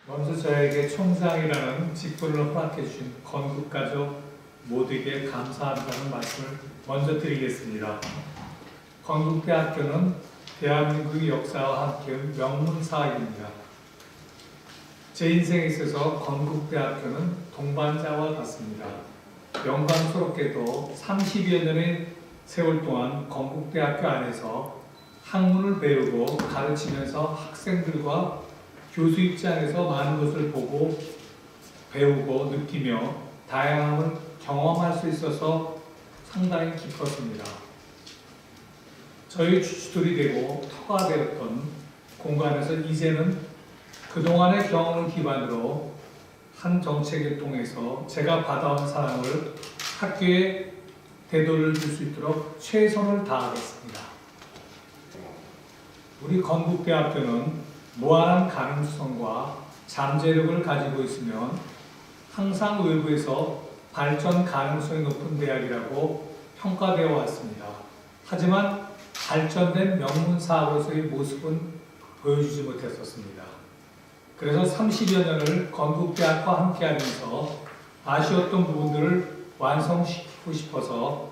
먼저 저에게 총장이라는 직분을 허락해 주신 건국가족 모두에게 감사한다는 말씀을 먼저 드리겠습니다. 건국대학교는 대한민국의 역사와 함께 명문사학입니다. 제 인생에 있어서 건국대학교는 동반자와 같습니다. 영광스럽게도 30여 년의 세월 동안 건국대학교 안에서 학문을 배우고 가르치면서 학생들과 교수 입장에서 많은 것을 보고 배우고 느끼며 다양함을 경험할 수 있어서 상당히 기뻤습니다. 저희 주출이 되고 터가 되었던 공간에서 이제는 그동안의 경험을 기반으로 한 정책을 통해서 제가 받아온 사랑을 학교에 되돌려 줄 수 있도록 최선을 다하겠습니다. 우리 건국대학교는 무한한 가능성과 잠재력을 가지고 있으면 항상 외부에서 발전 가능성이 높은 대학이라고 평가되어 왔습니다. 하지만 발전된 명문사학으로서의 모습은 보여주지 못했었습니다. 그래서 30여 년을 건국대학과 함께하면서 아쉬웠던 부분들을 완성시키고 싶어서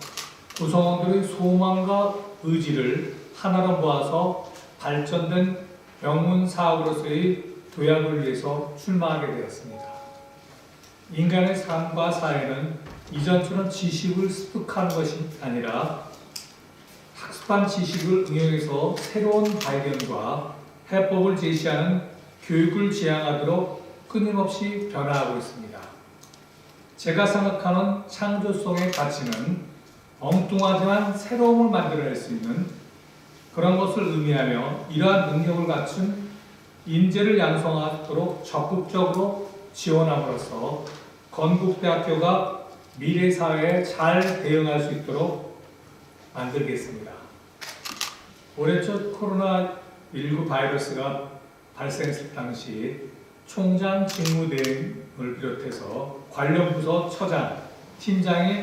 구성원들의 소망과 의지를 하나로 모아서 발전된 명문사학으로서의 도약을 위해서 출마하게 되었습니다. 인간의 삶과 사회는 이전처럼 지식을 습득하는 것이 아니라 학습한 지식을 응용해서 새로운 발견과 해법을 제시하는 교육을 지향하도록 끊임없이 변화하고 있습니다. 제가 생각하는 창조성의 가치는 엉뚱하지만 새로움을 만들어낼 수 있는 그런 것을 의미하며 이러한 능력을 갖춘 인재를 양성하도록 적극적으로 지원함으로써 건국대학교가 미래 사회에 잘 대응할 수 있도록 만들겠습니다. 올해 첫 코로나19 바이러스가 발생했을 당시 총장 직무대행을 비롯해서 관련 부서 처장, 팀장이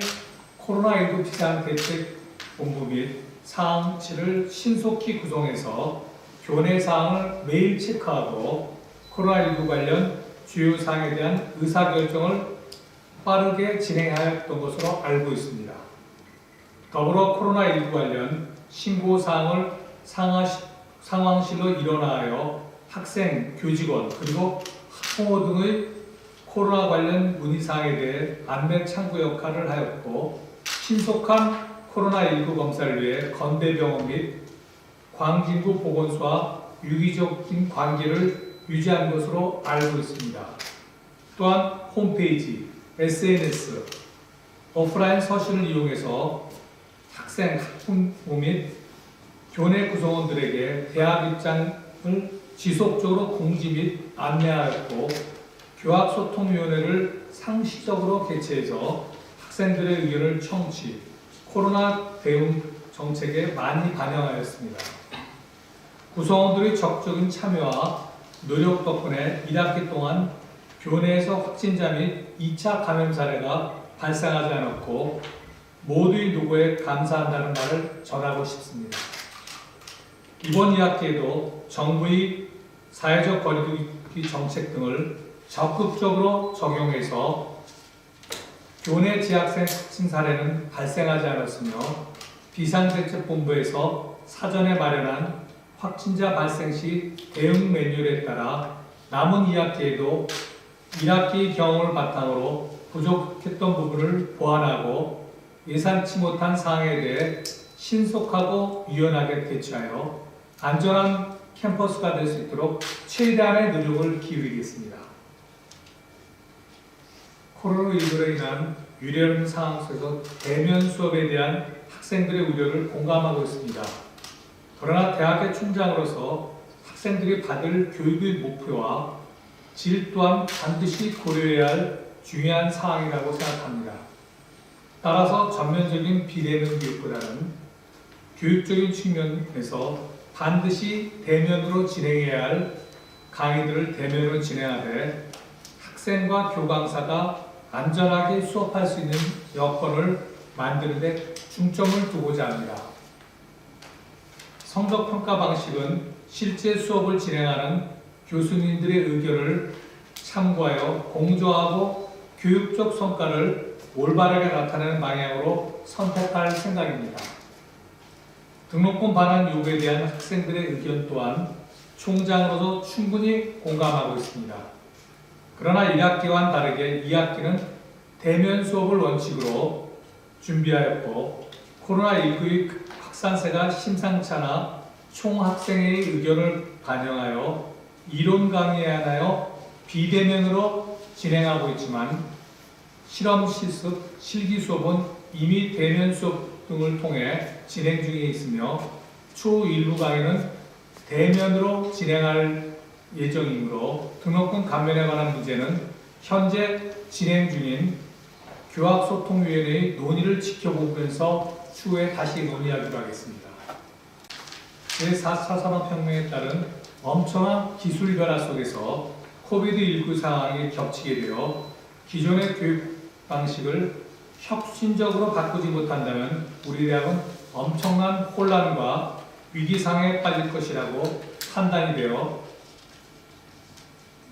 코로나19 비상대책본부 및 사항치를 신속히 구성해서 교내 사항을 매일 체크하고 코로나19 관련 주요 사항에 대한 의사결정을 빠르게 진행하였던 것으로 알고 있습니다. 더불어 코로나19 관련 신고 사항을 상황실로 일원화하여 학생, 교직원, 그리고 학부모 등의 코로나 관련 문의사항에 대해 안내 창구 역할을 하였고 신속한 코로나19 검사를 위해 건대병원 및 광진구 보건소와 유기적인 관계를 유지한 것으로 알고 있습니다. 또한 홈페이지, SNS, 오프라인 서신을 이용해서 학생, 학부모 및 교내 구성원들에게 대학 입장을 지속적으로 공지 및 안내하였고 교학소통위원회를 상시적으로 개최해서 학생들의 의견을 청취, 코로나 대응 정책에 많이 반영하였습니다. 구성원들의 적극적인 참여와 노력 덕분에 1학기 동안 교내에서 확진자 및 2차 감염 사례가 발생하지 않았고 모두의 노고에 감사한다는 말을 전하고 싶습니다. 이번 2학기에도 정부의 사회적 거리두기 정책 등을 적극적으로 적용해서 교내 재학생 확진 사례는 발생하지 않았으며 비상대책본부에서 사전에 마련한 확진자 발생 시 대응 매뉴얼에 따라 남은 2학기에도 1학기 경험을 바탕으로 부족했던 부분을 보완하고 예상치 못한 사항에 대해 신속하고 유연하게 대처하여 안전한 캠퍼스가 될 수 있도록 최대한의 노력을 기울이겠습니다. 코로나19로 인한 유례없는 상황 속에서 대면 수업에 대한 학생들의 우려를 공감하고 있습니다. 그러나 대학의 총장으로서 학생들이 받을 교육의 목표와 질 또한 반드시 고려해야 할 중요한 사항이라고 생각합니다. 따라서 전면적인 비대면 교육보다는 교육적인 측면에서 반드시 대면으로 진행해야 할 강의들을 대면으로 진행하되 학생과 교강사가 안전하게 수업할 수 있는 여건을 만드는 데 중점을 두고자 합니다. 성적평가 방식은 실제 수업을 진행하는 교수님들의 의견을 참고하여 공정하고 교육적 성과를 올바르게 나타내는 방향으로 선택할 생각입니다. 등록금 반환 요구에 대한 학생들의 의견 또한 총장으로서 충분히 공감하고 있습니다. 그러나 1학기와는 다르게 2학기는 대면 수업을 원칙으로 준비하였고 코로나19의 확산세가 심상치 않아 총학생회의 의견을 반영하여 이론 강의에 하여 비대면으로 진행하고 있지만 실험 실습, 실기 수업은 이미 대면 수업 등을 통해 진행 중에 있으며 추후 일부 강의는 대면으로 진행할 예정이므로 등록금 감면에 관한 문제는 현재 진행 중인 교학소통위원회의 논의를 지켜보면서 추후에 다시 논의하기로 하겠습니다. 제4차 산업혁명에 따른 엄청난 기술 변화 속에서 코비드19 상황이 겹치게 되어 기존의 교육 방식을 혁신적으로 바꾸지 못한다면 우리 대학은 엄청난 혼란과 위기상에 빠질 것이라고 판단이 되어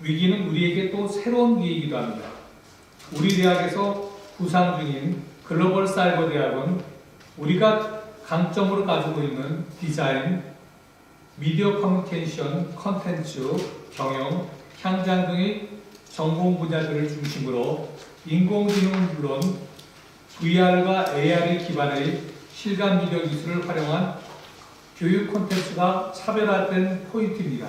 위기는 우리에게 또 새로운 기회이기도 합니다. 우리 대학에서 구상 중인 글로벌 사이버 대학은 우리가 강점으로 가지고 있는 디자인, 미디어 커뮤니케이션, 컨텐츠, 경영, 향장 등의 전공 분야들을 중심으로 인공지능은 물론 VR과 AR의 기반의 실감 미디어 기술을 활용한 교육 콘텐츠가 차별화된 포인트입니다.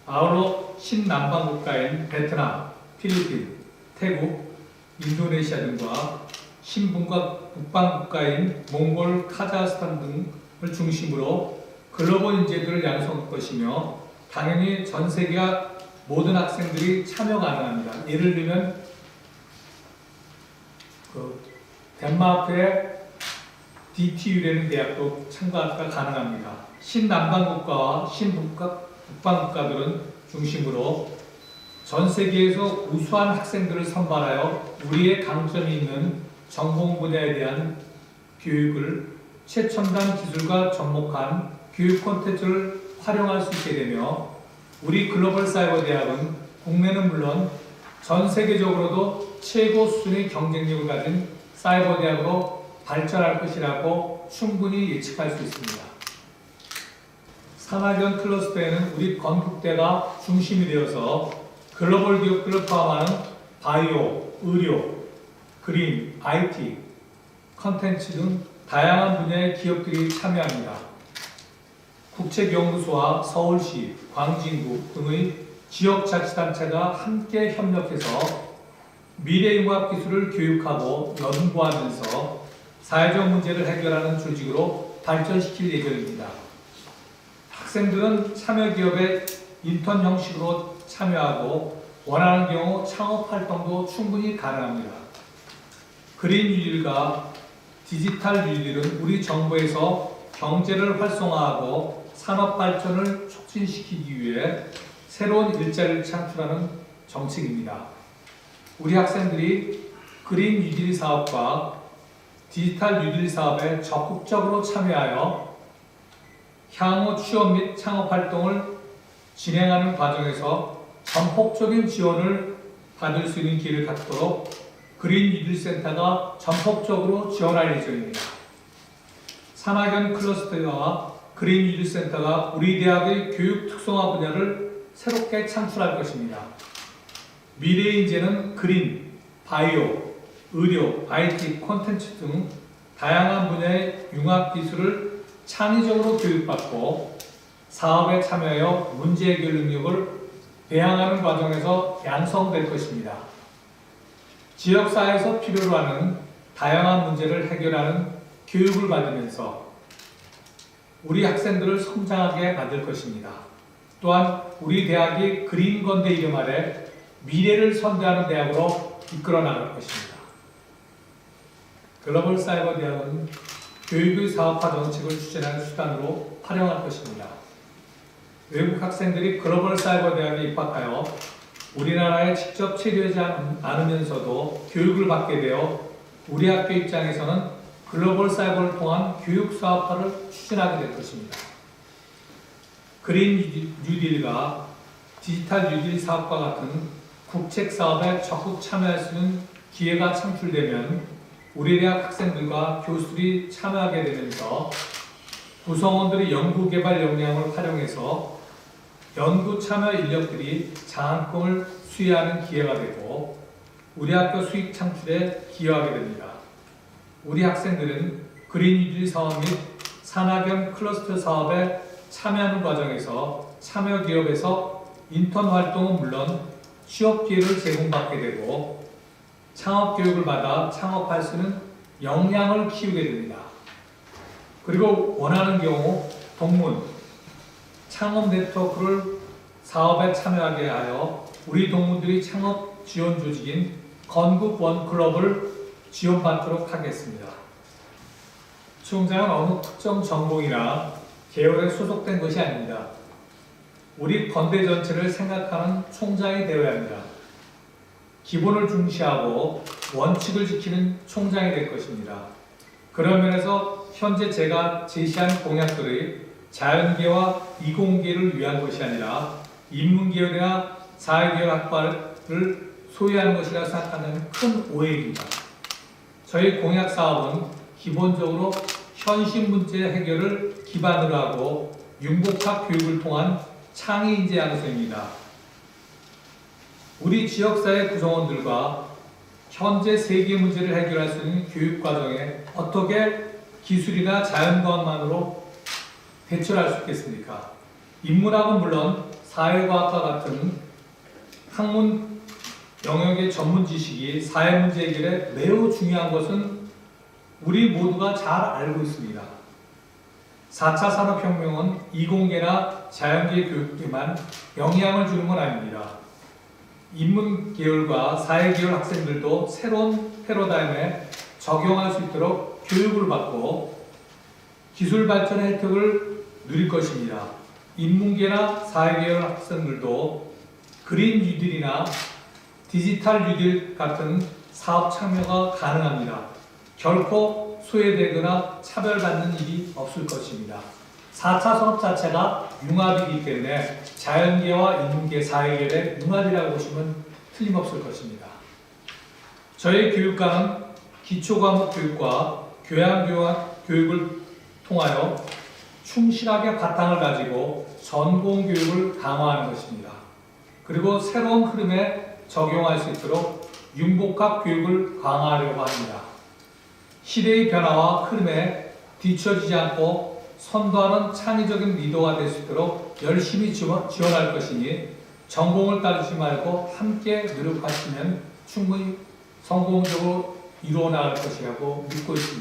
아울러 신남방 국가인 베트남, 필리핀, 태국, 인도네시아 등과 신북방 국가인 몽골, 카자흐스탄 등을 중심으로 글로벌 인재들을 양성할 것이며 당연히 전 세계와 모든 학생들이 참여 가능합니다. 예를 들면 덴마크의 DTU라는 대학도 참가가 가능합니다. 신남방 국가와 신북방 국가들은 중심으로 전 세계에서 우수한 학생들을 선발하여 우리의 강점이 있는 전공 분야에 대한 교육을 최첨단 기술과 접목한 교육 콘텐츠를 활용할 수 있게 되며 우리 글로벌 사이버 대학은 국내는 물론 전 세계적으로도 최고 수준의 경쟁력을 가진 사이버 대학으로 발전할 것이라고 충분히 예측할 수 있습니다. 산학연 클러스터에는 우리 건국대가 중심이 되어서 글로벌 기업들을 포함하는 바이오, 의료, 그린, IT, 컨텐츠 등 다양한 분야의 기업들이 참여합니다. 국책연구소와 서울시, 광진구 등의 지역자치단체가 함께 협력해서 미래융합기술을 교육하고 연구하면서 사회적 문제를 해결하는 조직으로 발전시킬 예정입니다. 학생들은 참여기업에 인턴 형식으로 참여하고 원하는 경우 창업활동도 충분히 가능합니다. 그린 뉴딜과 디지털 뉴딜은 우리 정부에서 경제를 활성화하고 산업 발전을 촉진시키기 위해 새로운 일자리를 창출하는 정책입니다. 우리 학생들이 그린 뉴딜 사업과 디지털 뉴딜 사업에 적극적으로 참여하여 향후 취업 및 창업 활동을 진행하는 과정에서 전폭적인 지원을 받을 수 있는 기회를 갖도록 그린 뉴딜 센터가 전폭적으로 지원할 예정입니다. 산학연 클러스터와 그린 뉴딜 센터가 우리 대학의 교육 특성화 분야를 새롭게 창출할 것입니다. 미래의 인재는 그린, 바이오, 의료, IT, 콘텐츠 등 다양한 분야의 융합 기술을 창의적으로 교육받고 사업에 참여하여 문제 해결 능력을 배양하는 과정에서 양성될 것입니다. 지역사회에서 필요로 하는 다양한 문제를 해결하는 교육을 받으면서 우리 학생들을 성장하게 만들 것입니다. 또한 우리 대학이 그린건대 이름 아래 미래를 선대하는 대학으로 이끌어 나갈 것입니다. 글로벌 사이버 대학은 교육의 사업화 정책을 추진하는 수단으로 활용할 것입니다. 외국 학생들이 글로벌 사이버 대학에 입학하여 우리나라에 직접 체류하지 않으면서도 교육을 받게 되어 우리 학교 입장에서는 글로벌 사이버를 통한 교육 사업화를 추진하게 될 것입니다. 그린 뉴딜과 디지털 뉴딜 사업과 같은 국책 사업에 적극 참여할 수 있는 기회가 창출되면 우리 대학 학생들과 교수들이 참여하게 되면서 구성원들의 연구개발 역량을 활용해서 연구 참여 인력들이 장학금을 수여하는 기회가 되고 우리 학교 수익 창출에 기여하게 됩니다. 우리 학생들은 그린 뉴딜 사업 및 산학연 클러스터 사업에 참여하는 과정에서 참여 기업에서 인턴 활동은 물론 취업 기회를 제공받게 되고 창업 교육을 받아 창업할 수 있는 역량을 키우게 됩니다. 그리고 원하는 경우 동문, 창업 네트워크를 사업에 참여하게 하여 우리 동문들이 창업 지원 조직인 건국 원클럽을 지원받도록 하겠습니다. 총장은 어느 특정 전공이나 계열에 소속된 것이 아닙니다. 우리 건대 전체를 생각하는 총장이 되어야 합니다. 기본을 중시하고 원칙을 지키는 총장이 될 것입니다. 그런 면에서 현재 제가 제시한 공약들의 자연계와 이공계를 위한 것이 아니라 인문계열이나 사회계열 학과를 소유하는 것이라 생각하는 큰 오해입니다. 저희 공약 사업은 기본적으로 현실 문제 해결을 기반으로 하고 융복합 교육을 통한 창의 인재 양성입니다. 우리 지역사회 구성원들과 현재 세계 문제를 해결할 수 있는 교육 과정에 어떻게 기술이나 자연과학만으로 대처할 수 있겠습니까? 인문학은 물론 사회과학과 같은 학문 영역의 전문 지식이 사회 문제 해결에 매우 중요한 것은 우리 모두가 잘 알고 있습니다. 4차 산업혁명은 이공계나 자연계 교육에만 영향을 주는 건 아닙니다. 인문계열과 사회계열 학생들도 새로운 패러다임에 적용할 수 있도록 교육을 받고 기술 발전의 혜택을 누릴 것입니다. 인문계나 사회계열 학생들도 그린 뉴딜이나 디지털 뉴딜 같은 사업 참여가 가능합니다. 결코 소외되거나 차별받는 일이 없을 것입니다. 4차 산업 자체가 융합이기 때문에 자연계와 인문계, 사회계의 융합이라고 보시면 틀림없을 것입니다. 저희 교육과는 기초과목 교육과 교양교육을 통하여 충실하게 바탕을 가지고 전공 교육을 강화하는 것입니다. 그리고 새로운 흐름에 적용할 수 있도록 융복합 교육을 강화하려고 합니다. 시대의 변화와 흐름에 뒤처지지 않고 선도하는 창의적인 리더가 될 수 있도록 열심히 지원할 것이니 전공을 따르지 말고 함께 노력하시면 충분히 성공적으로 이루어 나갈 것이라고 믿고 있습니다.